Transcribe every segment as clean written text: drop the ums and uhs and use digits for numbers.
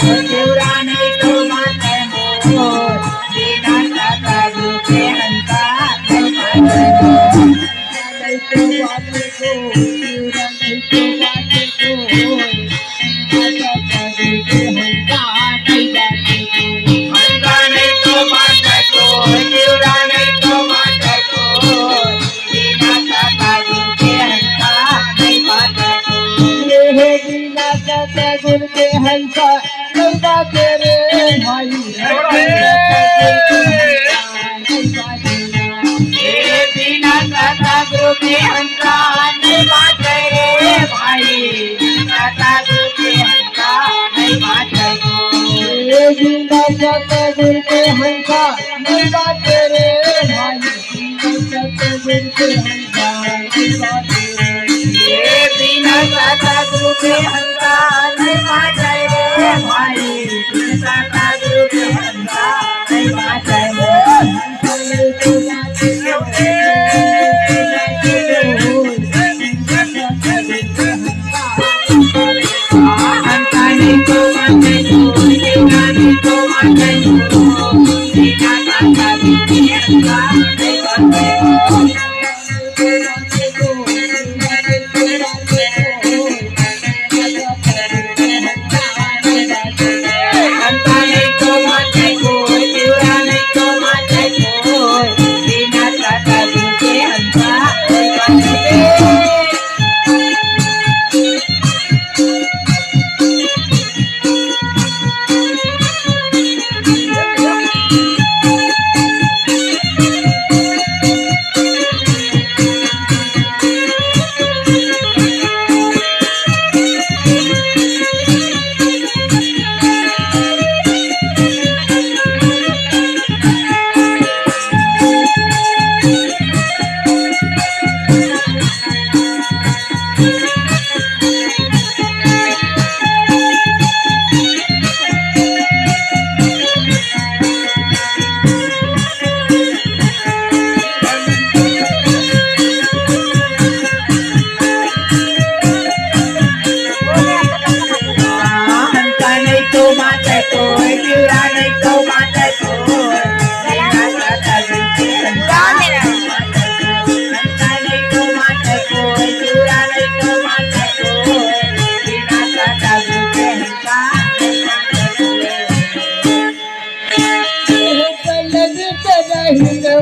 शिवराने तो माते मोर बिना सता रूपे हंसा नहीं माते गुर के हंसा गंगा तेरे भाई बिना सतगुरु के हंसा नहीं बाटे रे भाई सतगुरु के हंसा नहीं बाटे बिना सतगुर के हंसा नहीं बाटे रे भाई सतगुर के हंसा नहीं बाटे बिना सतगुरु के हंसा नहीं बाटे रे भाई सतगुरु के हंसा नहीं बाटे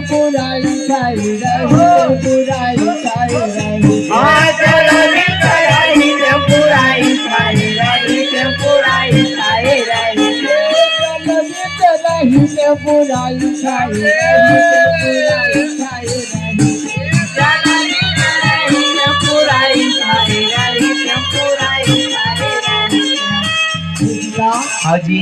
बुराई छाई रही बुराई छाई रही बुराई छाई रही बुराई छाई रही बुराई छाई बुराई छाई हाजी